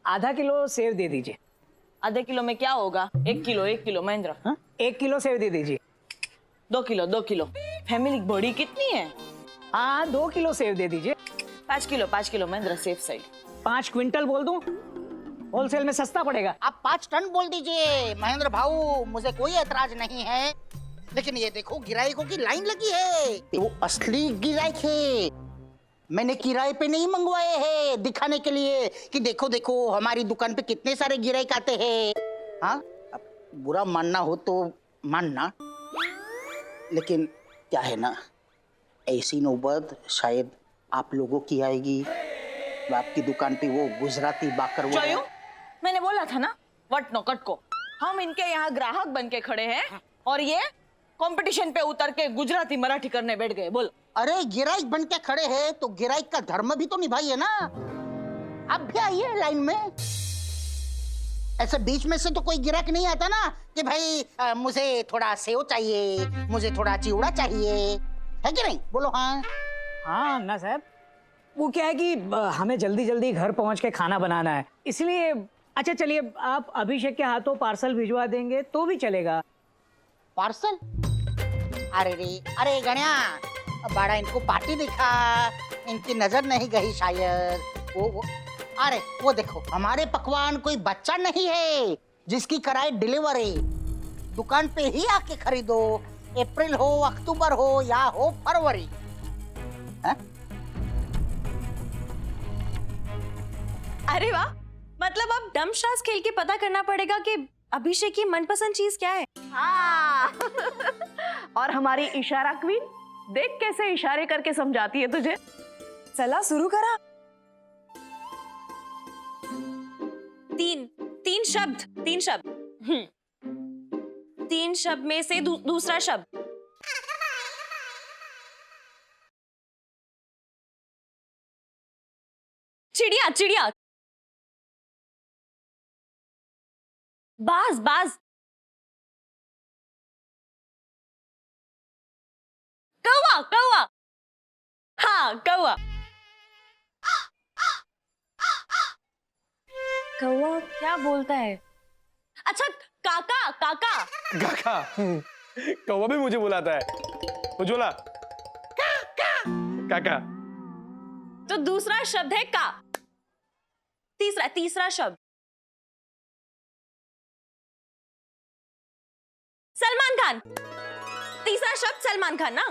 आधा kilo save दे दीजिए। आधे किलो में क्या होगा? 1 किलो महेंद्र। हाँ? 1 किलो सेव दे दीजिए। 2 किलो। फैमिली बड़ी कितनी है? हाँ 2 किलो सेव दे दीजिए। 5 kilo Mahendra safe side. 5 quintal बोल दूं? होलसेल में सस्ता पड़ेगा। आप 5 टन बोल दीजिए महेंद्र भाऊ, मुझे कोई ऐतराज नहीं है, लेकिन ये देखो गिराइकों की लाइन लगी है। वो असली गिराइक है, मैंने किराए पे नहीं मंगवाए हैं, दिखाने के लिए कि देखो देखो हमारी दुकान पे कितने सारे गिराइक आते हैं। हाँ, अब बुरा मानना हो तो मानना, लेकिन क्या है ना, ऐसी नौबत शायद आप लोगों की आएगी। आपकी दुकान पे वो गुजराती बाकर वो मैंने बोला था ना, वट नो कट को। हम इनके यहाँ ग्राहक बन के खड़े हैं और ये कंपटीशन पे उतर के गुजराती मराठी करने बैठ गए। बोल। अरे गिराइक बन के खड़े हैं तो गिराइक का धर्म भी तो निभाइए ना। आप भी आइए लाइन में। ऐसे बीच में से तो कोई गिराइक नहीं आता ना कि भाई मुझे थोड़ा सेव चाहिए, मुझे थोड़ा चिवड़ा चाहिए, है कि नहीं? बोलो हाँ। हाँ अन्ना साहब, वो क्या है कि हमें जल्दी जल्दी घर पहुंच के खाना बनाना है, इसलिए। अच्छा चलिए, आप अभिषेक के हाथों पार्सल भिजवा देंगे तो भी चलेगा। पार्सल? अरे रे, अरे गण्या, बड़ा इनको पार्टी दिखा, इनकी नजर नहीं गई शायद। वो अरे वो देखो, हमारे पकवान कोई बच्चा नहीं है जिसकी कराए डिलीवरी। दुकान पे ही आके खरीदो, अप्रैल हो, अक्टूबर हो या हो फरवरी। अरे वाह, मतलब अब डमशास खेल के पता करना पड़ेगा कि अभिषेक की मनपसंद चीज क्या है। हाँ। और हमारी इशारा क्वीन देख कैसे इशारे करके समझाती है तुझे। चला शुरू करा। तीन शब्द। 3 शब्द में से दूसरा शब्द। चिड़िया। बाज। कौवा। हाँ, कौवा क्या बोलता है? अच्छा, काका। कौवा भी मुझे बुलाता है। उज्ज्वला, काका। तो दूसरा शब्द है का। तीसरा शब्द सलमान खान। तीसरा शब्द सलमान खान ना।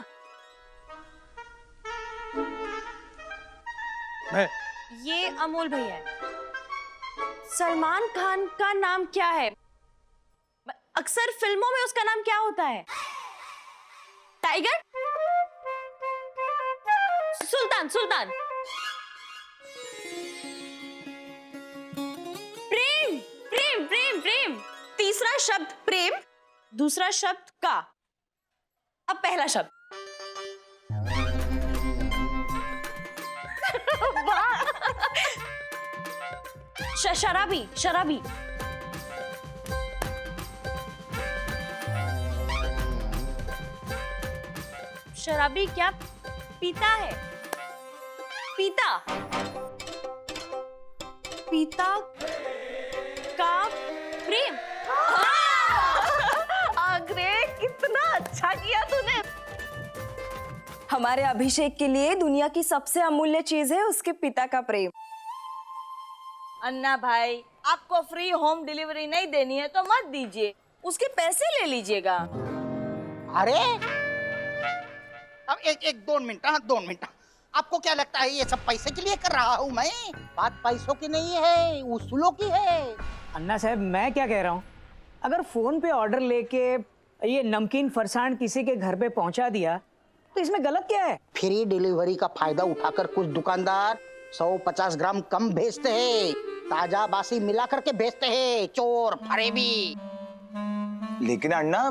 मैं ये अमोल भैया है। सलमान खान का नाम क्या है? अक्सर फिल्मों में उसका नाम क्या होता है? टाइगर? सुल्तान। प्रेम। तीसरा शब्द प्रेम, दूसरा शब्द का। अब पहला शब्द। शराबी। शराबी क्या पीता है? पीता का प्रेम। अरे कितना अच्छा किया तूने। हमारे अभिषेक के लिए दुनिया की सबसे अमूल्य चीज है उसके पिता का प्रेम। अन्ना भाई, आपको फ्री होम डिलीवरी नहीं देनी है तो मत दीजिए, उसके पैसे ले लीजिएगा। अरे अब एक 2 मिनट, हाँ 2 मिनट। आपको क्या लगता है ये सब पैसे के लिए कर रहा हूँ मैं? बात पैसों की नहीं है, उसूलों की है। अन्ना साहब, मैं क्या कह रहा हूँ, अगर फोन पे ऑर्डर लेके ये नमकीन फरसाण किसी के घर पे पहुंचा दिया तो इसमें गलत क्या है? फ्री डिलीवरी का फायदा उठाकर कुछ दुकानदार 150 ग्राम कम भेजते हैं, ताजा बासी मिला करके भेजते हैं, चोर फरेबी। लेकिन अण्णा,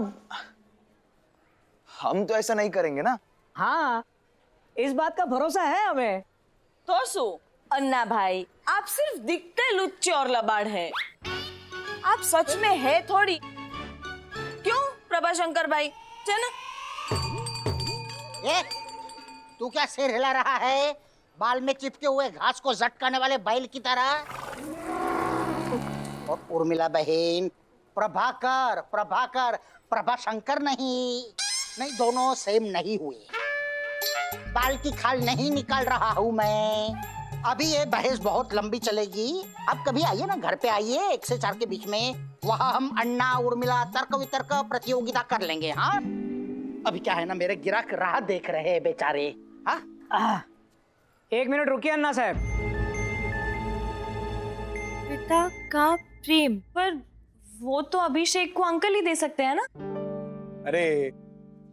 हम तो ऐसा नहीं करेंगे ना। हाँ, इस बात का भरोसा है हमें। तो सु अन्ना भाई, आप सिर्फ दिखते लुच्चे और लबाड़ है, आप सच में है थोड़ी। क्यों प्रभाशंकर भाई? चल ये तू क्या सिर हिला रहा है, बाल में चिपके हुए घास को झटकाने वाले बैल की तरह? और उर्मिला बहन, प्रभाकर प्रभाकर प्रभाशंकर नहीं, नहीं दोनों सेम नहीं हुए। बाल की खाल नहीं निकाल रहा हूँ मैं। अभी ये बहस बहुत लंबी चलेगी। अब कभी आइए ना, घर पे आइए 1 से 4 के बीच में, वहाँ हम अन्ना उर्मिला तर्क वितर्क प्रतियोगिता कर लेंगे। हाँ, अभी क्या है ना, मेरे गिराक राह देख रहे हैं बेचारे। हाँ, 1 मिनट रुकिए अन्ना साहब। पिता का प्रेम, पर वो तो अभिषेक को अंकल ही दे सकते हैं ना। अरे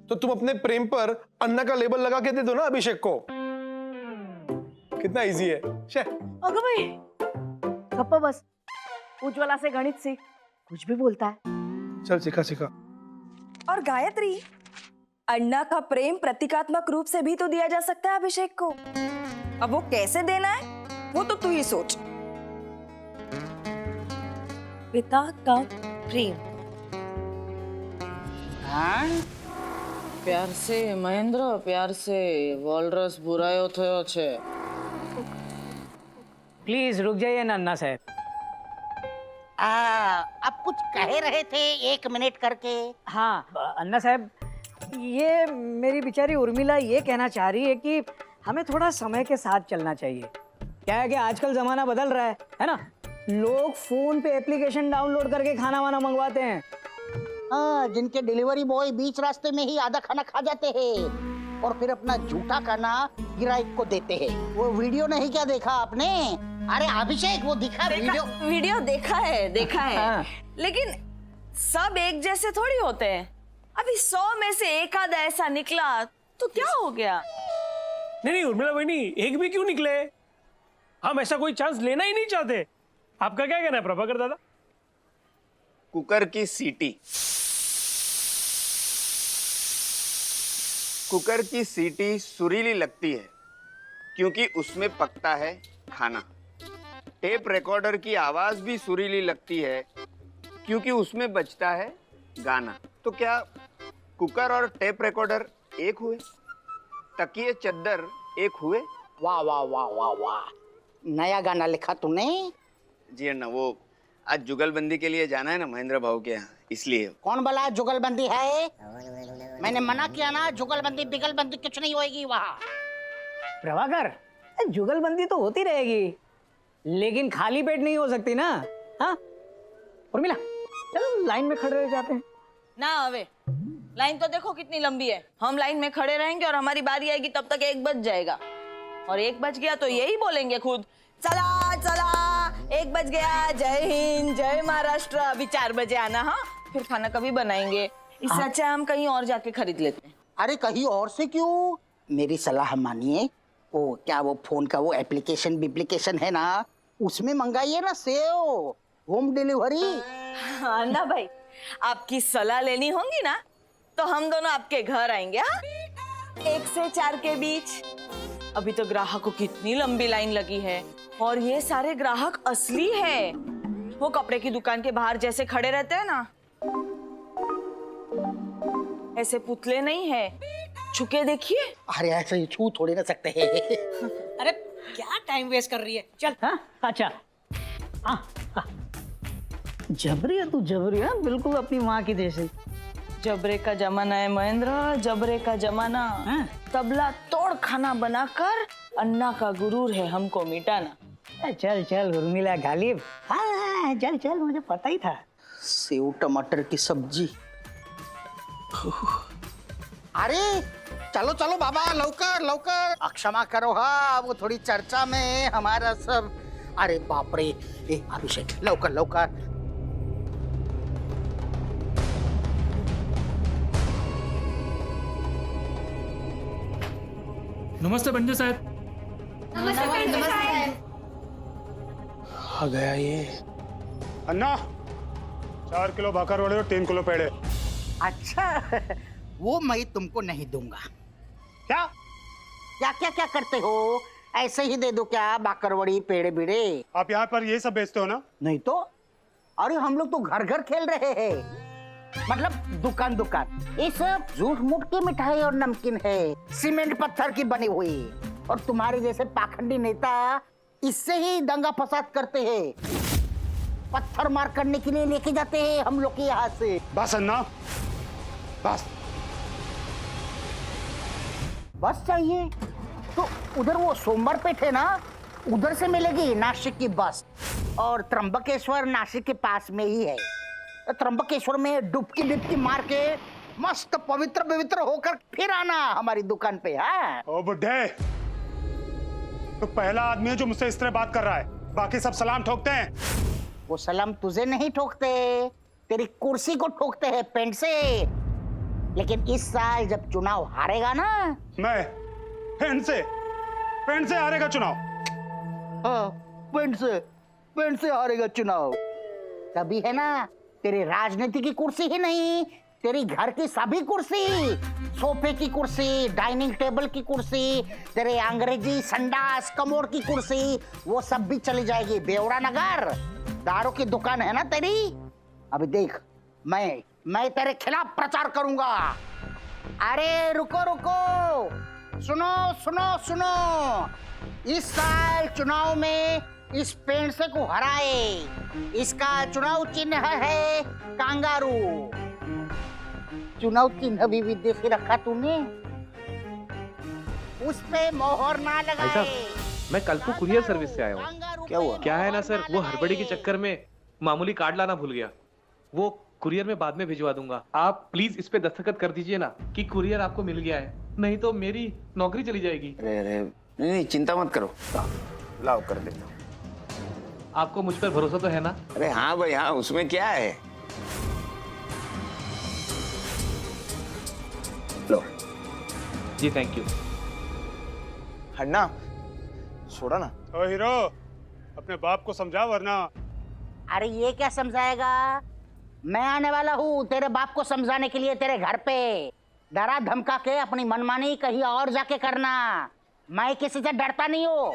तो तुम अपने प्रेम पर अन्ना का लेबल लगा के दे दो ना अभिषेक को। कितना इजी है। अगं भाई गप्पा बस, उज्ज्वला से गणित सीख, कुछ भी बोलता है। चल सिखा सिखा। और गायत्री, अन्ना का प्रेम प्रतीकात्मक रूप से भी तो दिया जा सकता है अभिषेक को। अब वो कैसे देना है वो तो तू ही सोच। पिता का प्रेम। हाँ? प्यार से महेंद्र, प्यार से वॉलरस बुरायो थयो छे। प्लीज रुक जाइए ना अन्ना साहब। आप कुछ कह रहे थे 1 मिनट करके। हाँ अन्ना साहब, ये मेरी बेचारी उर्मिला ये कहना चाह रही है कि हमें थोड़ा समय के साथ चलना चाहिए। क्या है कि आजकल जमाना बदल रहा है ना। लोग फोन पे एप्लीकेशन डाउनलोड करके खाना वाना मंगवाते हैं। हाँ, जिनके डिलीवरी बॉय बीच रास्ते में ही आधा खाना खा जाते हैं और फिर अपना झूठा खाना ग्राहक को देते हैं। वो वीडियो नहीं क्या देखा आपने? अरे अभिषेक, वो दिखा वीडियो देखा है हाँ। लेकिन सब एक जैसे थोड़ी होते हैं। अभी 100 में से एक आधा ऐसा निकला तो क्या हो गया? नहीं उर्मिला बहनी, एक भी क्यों निकले? हम ऐसा कोई चांस लेना ही नहीं चाहते। आपका क्या कहना है प्रभाकर दादा? कुकर की सीटी, कुकर की सीटी सुरीली लगती है क्योंकि उसमें पकता है खाना। टेप रिकॉर्डर की आवाज भी सुरीली लगती है क्योंकि उसमें बजता है गाना। तो क्या कुकर और टेप रिकॉर्डर एक हुए? तकिए चद्दर एक हुए? वाह वाह वाह वाह वाह, नया गाना लिखा तूने। जी अन्ना, वो आज जुगलबंदी के लिए जाना है ना महेंद्र भाऊ के यहाँ, इसलिए। कौन बोला जुगलबंदी है? मैंने मना किया ना, जुगलबंदी बिगलबंदी कुछ नहीं होएगी वहाँ। प्रभाकर, जुगलबंदी तो होती रहेगी लेकिन खाली पेट नहीं हो सकती ना। हाँ उर्मिला, चलो लाइन में खड़े रह जाते हैं। ना हवे, लाइन तो देखो कितनी लंबी है। हम लाइन में खड़े रहेंगे और हमारी बारी आएगी तब तक 1 बज जाएगा। और 1 बज गया तो यही बोलेंगे खुद, चला चला 1 बज गया, जय हिंद जय महाराष्ट्र, अभी 4 बजे आना। हाँ, फिर खाना कभी बनाएंगे? इससे अच्छा हम कहीं और जाके खरीद लेते हैं। अरे कहीं और से क्यों? मेरी सलाह मानिए, वो क्या वो फोन का वो एप्लीकेशन है ना, उसमें मंगाइए ना सेव, होम डिलीवरी। हाँ ना भाई, आपकी सलाह लेनी होगी ना तो हम दोनों आपके घर आएंगे। हाँ, 1 से 4 के बीच। अभी तो ग्राहकों की इतनी लंबी लाइन लगी है और ये सारे ग्राहक असली है। वो कपड़े की दुकान के बाहर जैसे खड़े रहते हैं ना, ऐसे पुतले नहीं है, छुके देखिए। अरे ऐसे ही छू थोड़ी ना सकते हैं। अरे क्या टाइम वेस्ट कर रही है, चल। हाँ अच्छा, हाँ जबरी है तू, जबरी है बिल्कुल अपनी माँ की जैसे। जबरे का जमाना है महेंद्र, जबरे का जमाना। हाँ? तबला तोड़ खाना बनाकर अन्ना का गुरूर है हमको मिटाना। चल चल उर्मिला गालिब, हाँ चल चल, मुझे पता ही था। सेव टमाटर की सब्जी। अरे चलो चलो बाबा, लवकर लवकर। क्षमा करो, हाँ वो थोड़ी चर्चा में हमारा सब। अरे बाप रे, अभिषेक लवकर लवकर। नमस्ते पंडित साहब। आ गया ये। अन्ना, 4 किलो भाकर वड़े और 3 किलो पेड़े। अच्छा, वो मैं तुमको नहीं दूंगा। क्या क्या क्या क्या करते हो? ऐसे ही दे दो क्या? बाकरवड़ी पेड़े बीड़े? आप यहाँ पर ये सब बेचते हो ना? नहीं तो। अरे हम लोग तो घर घर खेल रहे हैं, मतलब दुकान दुकान। ये सब झूठ मूठ की मिठाई और नमकीन है, सीमेंट पत्थर की बनी हुई। और तुम्हारे जैसे पाखंडी नेता इससे ही दंगा फसाद करते हैं। पत्थर मार करने के लिए लेके जाते हैं हम लोग के यहाँ से। बस अन्ना, बस। बस चाहिए तो उधर वो सोमवार पेठ है ना, उधर से मिलेगी नासिक की बस। और त्र्यंबकेश्वर नासिक के पास में ही है। त्र्यंबकेश्वर में डुबकी मार के मस्त पवित्र पवित्र होकर फिर आना हमारी दुकान पे। हाँ ओ बुड्ढे, तो पहला आदमी है जो मुझसे इस तरह बात कर रहा है, बाकी सब सलाम ठोकते हैं। वो सलाम तुझे नहीं ठोकते, तेरी कुर्सी को ठोकते हैं पेंट से। लेकिन इस साल जब चुनाव हारेगा ना, मैं पेंट से हारेगा चुनाव। हाँ, पेंट से हारेगा चुनाव। तभी है ना तेरी राजनीति की कुर्सी ही नहीं, तेरी घर की सभी कुर्सी, सोफे की कुर्सी, डाइनिंग टेबल की कुर्सी, तेरे अंग्रेजी संडास कमोड की कुर्सी, वो सब भी चली जाएगी। बेवड़ा नगर दारू की दुकान है ना तेरी। अभी देख, मैं तेरे खिलाफ प्रचार करूंगा। अरे रुको रुको, सुनो, इस साल चुनाव में इस पेंट से को हराए। इसका चुनाव चिन्ह है कांगारू। चुनाव चिन्ह भी विदेशी रखा तूने, उस पे मोहर ना लगाए। मैं कल को कुरियर सर्विस से आया हूँ। क्या हुआ? क्या है ना सर, वो हड़बड़ी के चक्कर में मामूली कार्ड लाना भूल गया। वो कुरियर में बाद में भिजवा दूंगा। आप प्लीज इस पे दस्तखत कर दीजिए ना कि कुरियर आपको मिल गया है, नहीं तो मेरी नौकरी चली जाएगी। अरे नहीं, चिंता मत करो, लाओ कर देता हूँ। आपको मुझ पर भरोसा तो है ना? अरे हाँ भाई हाँ, उसमें क्या है। लो जी थैंक यू। अन्ना छोड़ा ना। ओ हीरो, अपने बाप को समझा वरना। अरे ये क्या समझाएगा? मैं आने वाला हूँ तेरे बाप को समझाने के लिए तेरे घर पे। डरा धमका के अपनी मनमानी कहीं और जाके करना। मैं किसी से डरता नहीं हूँ।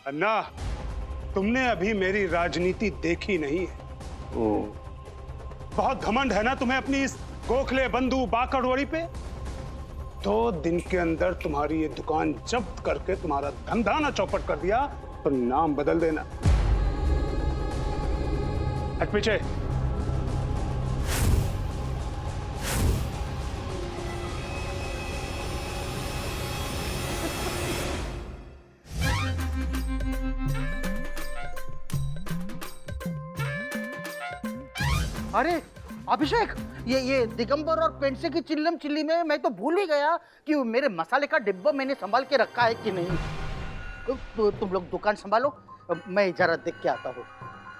अन्ना, तुमने अभी मेरी राजनीति देखी नहीं है। बहुत घमंड है ना तुम्हें अपनी इस गोखले बंधु बाकड़वड़ी पे। 2 दिन के अंदर तुम्हारी ये दुकान जब्त करके तुम्हारा धंधा ना चौपट कर दिया तो नाम बदल देना। हट पीछे। अरे अभिषेक, ये दिगंबर और पेंसे की चिल्लम चिल्ली में मैं तो भूल ही गया कि मेरे मसाले का डिब्बा मैंने संभाल के रखा है कि नहीं। तो तुम लोग दुकान संभालो, मैं जरा देख के आता हूँ।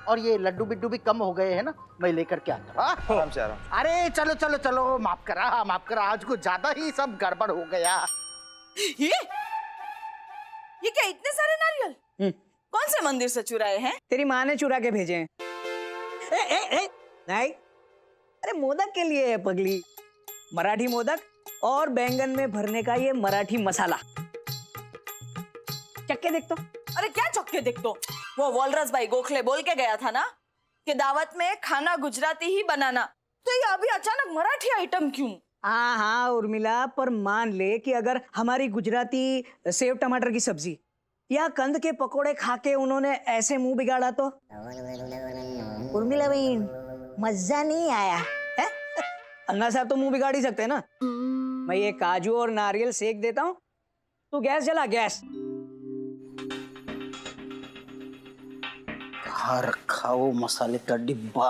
और ये लड्डू बिड्डू भी कम हो गए हैं ना, मैं लेकर के आता हूँ। आराम से आराम। अरे चलो, माफ करा, आज कुछ ज्यादा ही सब गड़बड़ हो गया। ये क्या इतने सारे नारियल? कौन से मंदिर से चुराए हैं? तेरी माँ ने चुरा के भेजे हैं। नहीं, अरे मोदक के लिए है पगली। मराठी मोदक और बैंगन में भरने का ये मराठी मसाला। चक्के देख तो। अरे क्या चक्के देख तो? वो वॉलरस भाई गोखले बोल के गया था ना कि दावत में खाना गुजराती ही बनाना, तो ये अभी अचानक मराठी आइटम क्यों? हाँ उर्मिला, पर मान ले कि अगर हमारी गुजराती सेव टमाटर की सब्जी या कंद के पकोड़े खा के उन्होंने ऐसे मुंह बिगाड़ा तो? उर्मिला बहन, मजा नहीं आया है? अन्ना साहब तो मुंह बिगाड़ ही सकते हैं ना। मैं ये काजू और नारियल सेक देता हूँ, तू गैस जला। गैस कहाँ रखा वो मसाले का डिब्बा?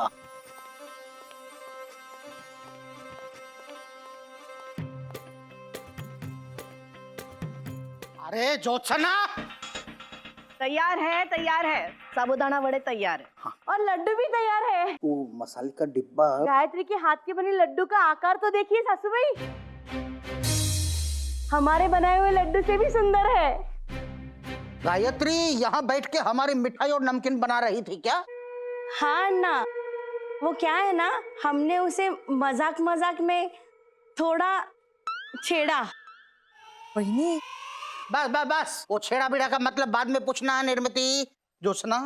अरे जोत्सना, तैयार है। साबूदाना वड़े तैयार है। हाँ। और लड्डू भी तैयार है। वो मसाले का डिब्बा। गायत्री के हाथ के बने लड्डू का आकार तो देखिए सासू भाई, हमारे बनाए हुए लड्डू से भी सुंदर है। गायत्री यहाँ बैठ के हमारी मिठाई और नमकीन बना रही थी क्या? हाँ ना, वो क्या है ना, हमने उसे मजाक में थोड़ा छेड़ा। बहनी, बस वो छेड़ा बीड़ा का मतलब बाद में पूछना। निर्मति, जोत्सना,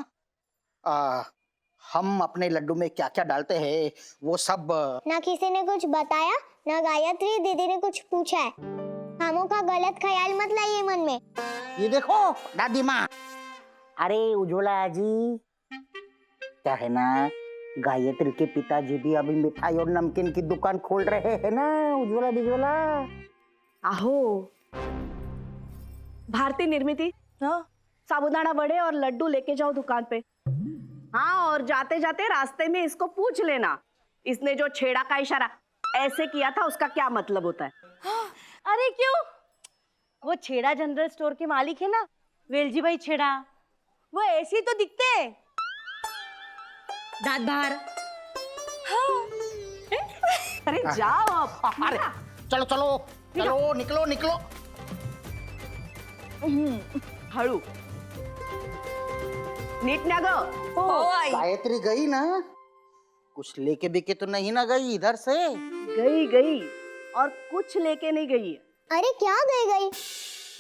हम अपने लड्डू में क्या क्या डालते हैं वो सब ना किसी ने कुछ बताया, ना गायत्री दीदी ने कुछ पूछा है। हमों का गलत ख्याल मत लाइए मन में। ये देखो दादी माँ, अरे उज्ज्वला जी, क्या है ना, गायत्री के पिताजी भी अभी मिठाई और नमकीन की दुकान खोल रहे हैं ना, उज्ज्वला बिज्वला। आहो, भारतीय निर्मित साबूदाना वड़े और लड्डू लेके जाओ दुकान पे। हाँ, और जाते जाते रास्ते में इसको पूछ लेना, इसने जो छेड़ा का इशारा ऐसे किया था उसका क्या मतलब होता है। अरे क्यों? वो छेड़ा जनरल स्टोर के मालिक है ना, वेलजी भाई छेड़ा, वो ऐसे ही तो दिखते हैं, दांत बाहर। अरे जाओ अब। अरे चलो चलो चलो, निकलो निकलो। हळू, नीट ना गो। गायत्री गई ना? कुछ लेके बिके तो नहीं ना गई इधर से? गई गई, और कुछ लेके नहीं गई है। अरे क्या गई?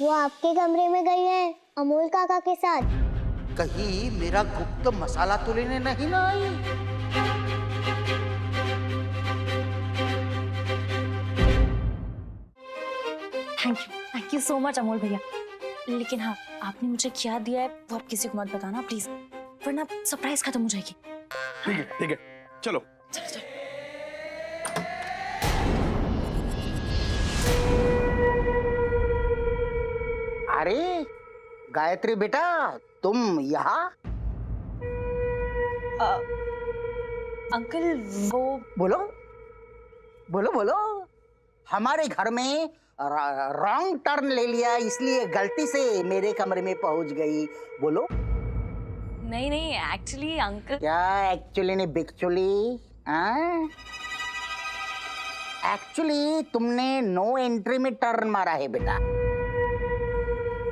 वो आपके कमरे में गई है अमोल काका के साथ। कहीं मेरा गुप्त मसाला तो लेने नहीं ना आई? Thank you so much Amol भैया। लेकिन हाँ, आपने मुझे क्या दिया है वो आप किसी को मत बताना प्लीज, वरना सरप्राइज खत्म हो जाएगी। ठीक है, चलो। अरे गायत्री बेटा, तुम यहाँ? अंकल वो बोलो बोलो बोलो। हमारे घर में रॉन्ग टर्न ले लिया, इसलिए गलती से मेरे कमरे में पहुंच गई। बोलो। नहीं नहीं, एक्चुअली अंकल। क्या एक्चुअली नहीं बिकचुअली? एक्चुअली तुमने नो एंट्री में टर्न मारा है बेटा।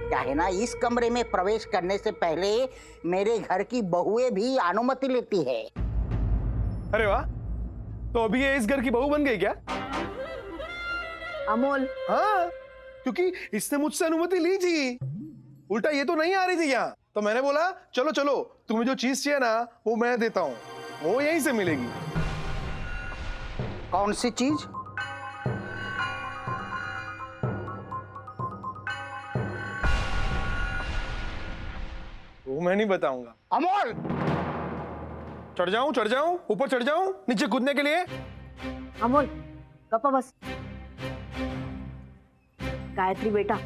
क्या है ना, इस कमरे में प्रवेश करने से पहले मेरे घर की बहुएं भी अनुमति लेती है। अरे वाह, तो अभी ये इस घर की बहू बन गई क्या? अमोल। हाँ, क्योंकि इसने मुझसे अनुमति ली थी, उल्टा ये तो नहीं आ रही थी यहाँ, तो मैंने बोला चलो चलो, तुम्हें जो चीज चाहिए ना वो मैं देता हूँ, वो यहीं से मिलेगी। कौन सी चीज? वो मैं नहीं बताऊंगा। अमोल! चढ़ जाऊं, ऊपर चढ़ जाऊं, नीचे कूदने के लिए? अमोल गप्पा बस। गायत्री बेटा,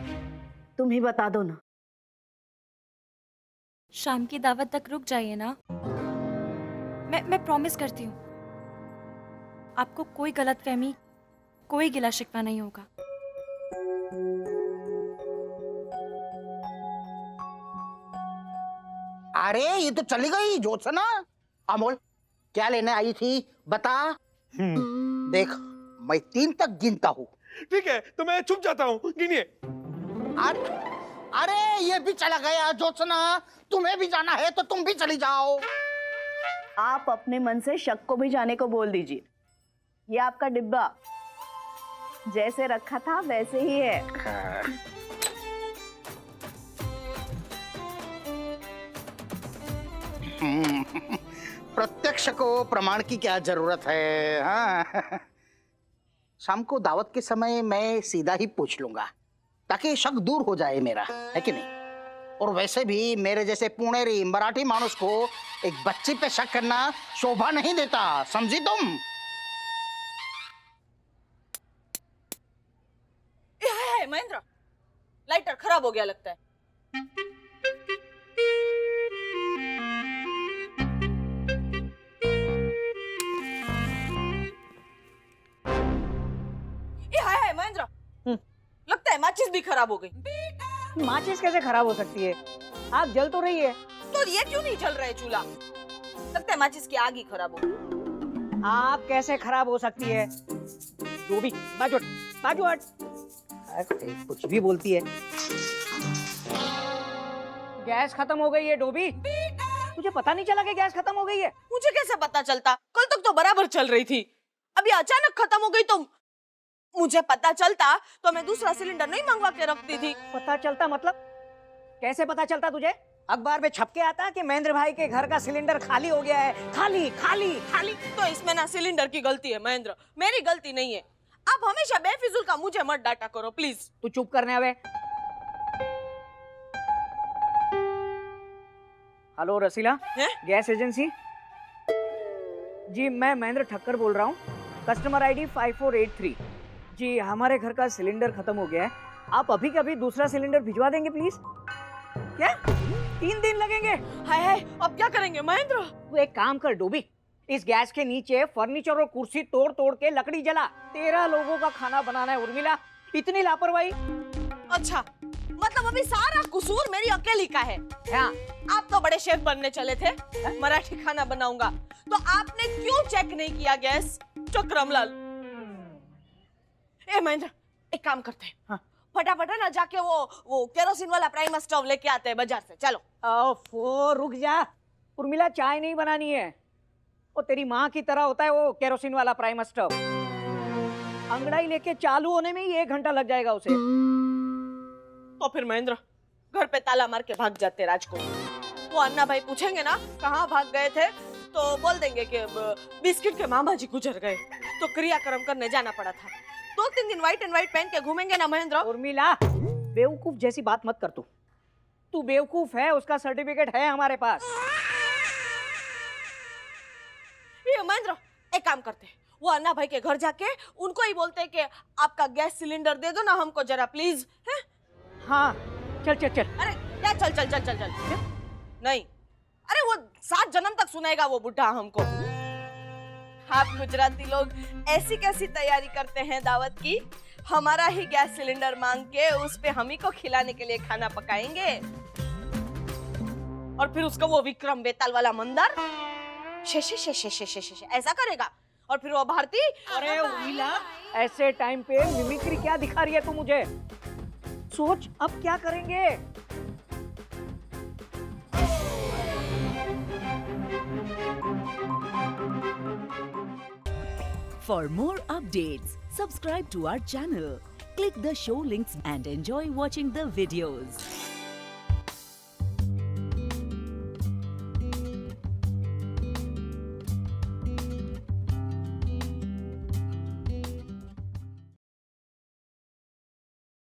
तुम ही बता दो ना। शाम की दावत तक रुक जाइए ना, मैं प्रॉमिस करती हूँ आपको कोई गलतफहमी, कोई गिला शिकवा नहीं होगा। अरे ये तो चली गई ज्योत्सना। अमोल, क्या लेने आई थी बता। देख, मैं 3 तक गिनता हूँ। ठीक है, तो मैं छुप जाता हूँ, गिनिए। अरे ये भी चला गया ज्योत्सना, तुम्हें भी जाना है तो तुम भी चली जाओ। आप अपने मन से शक को भी जाने को बोल दीजिए। ये आपका डिब्बा जैसे रखा था वैसे ही है। प्रत्यक्ष को प्रमाण की क्या जरूरत है? हाँ? शाम को दावत के समय मैं सीधा ही पूछ लूंगा, ताकि शक दूर हो जाए मेरा, है कि नहीं? और वैसे भी मेरे जैसे पुणेरी मराठी मानुस को एक बच्ची पे शक करना शोभा नहीं देता, समझी तुम? है महेंद्र, लाइटर खराब हो गया लगता है। है महेंद्र, लगता है माचिस भी खराब हो गई। माचिस कैसे खराब हो सकती है? आग जल तो रही है। तो ये क्यों नहीं जल रहा है चूल्हा? लगता है माचिस की आग ही खराब हो गई। आग कैसे खराब हो सकती है? जो भी बाजू हट। कुछ भी बोलती है। गैस खत्म हो गई है डोबी। तुझे पता नहीं चला कि गैस खत्म हो गई है? मुझे कैसे पता चलता? कल तक तो बराबर चल रही थी, अभी अचानक खत्म हो गई। तो मुझे पता चलता तो मैं दूसरा सिलेंडर नहीं मंगवा के रखती थी। पता चलता मतलब? कैसे पता चलता तुझे? अखबार में छप के आता कि महेंद्र भाई के घर का सिलेंडर खाली हो गया है। खाली खाली खाली। तो इसमें ना सिलेंडर की गलती है महेंद्र, मेरी गलती नहीं है। आप हमेशा बेफिजूल का मुझे मत डांटा करो प्लीज। तू चुप करने आवे। हेलो रसीला, हैं? Gas agency. जी मैं महेंद्र ठक्कर बोल रहा हूँ, कस्टमर आईडी 5483। जी हमारे घर का सिलेंडर खत्म हो गया है, आप अभी के अभी दूसरा सिलेंडर भिजवा देंगे प्लीज। क्या 3 दिन लगेंगे? हाय हाय, अब क्या करेंगे महेंद्र? तू एक काम कर डोबी, इस गैस के नीचे फर्नीचर और कुर्सी तोड़ तोड़ के लकड़ी जला। 13 लोगों का खाना बनाना है उर्मिला, इतनी लापरवाही। अच्छा, मतलब अभी सारा कसूर मेरी अकेली का है। हाँ, आप तो बड़े शेफ बनने चले थे, मराठी खाना बनाऊंगा, तो आपने क्यों चेक नहीं किया गैस? चक्रमलाल। ए महेंद्र, एक काम करते हैं, हाँ। फटाफट है ना जाके वो केरोसिन वाला प्राइमर स्टोव लेके आते हैं बाजार से। चलो। ओफो रुक जा उर्मिला, चाय नहीं बनानी है। वो तेरी माँ की तरह होता है वो केरोसिन वाला प्राइमर स्टोव, अंगड़ाई लेके चालू होने में ही 1 घंटा लग जाएगा उसे। तो फिर महेंद्र घर पे ताला मार के भाग जाते राजकोट। वो अन्ना भाई पूछेंगे ना कहाँ भाग गए थे, तो बोल देंगे कि बिस्किट के मामा जी गुजर गए, तो क्रियाक्रम करने जाना पड़ा था। 2-3 दिन व्हाइट एंड व्हाइट पहन के घूमेंगे ना महेंद्र। उर्मिला बेवकूफ जैसी बात मत कर तू बेवकूफ है, उसका सर्टिफिकेट है हमारे पास। ये महेंद्र एक काम करते हैं, वो अन्ना भाई के घर जाके उनको ही बोलते हैं कि आपका गैस सिलेंडर दे दो ना हमको जरा प्लीज। है? हाँ चल चल चल। अरे क्या चल चल चल चल चल नहीं, अरे वो 7 जन्म तक सुनेगा वो बुढ़ा हमको। आप गुजराती लोग ऐसी कैसी तैयारी करते हैं दावत की, हमारा ही गैस सिलेंडर मांग के उस पे हम ही को खिलाने के लिए खाना पकाएंगे, और फिर उसका वो विक्रम बेताल वाला मंदर शे ऐसा करेगा, और फिर वो भारती। अरे उर्मिला ऐसे टाइम पे मिमिक्री क्या दिखा रही है तू मुझे? सोच अब क्या करेंगे? For more updates, subscribe to our channel, click the show links and enjoy watching the videos.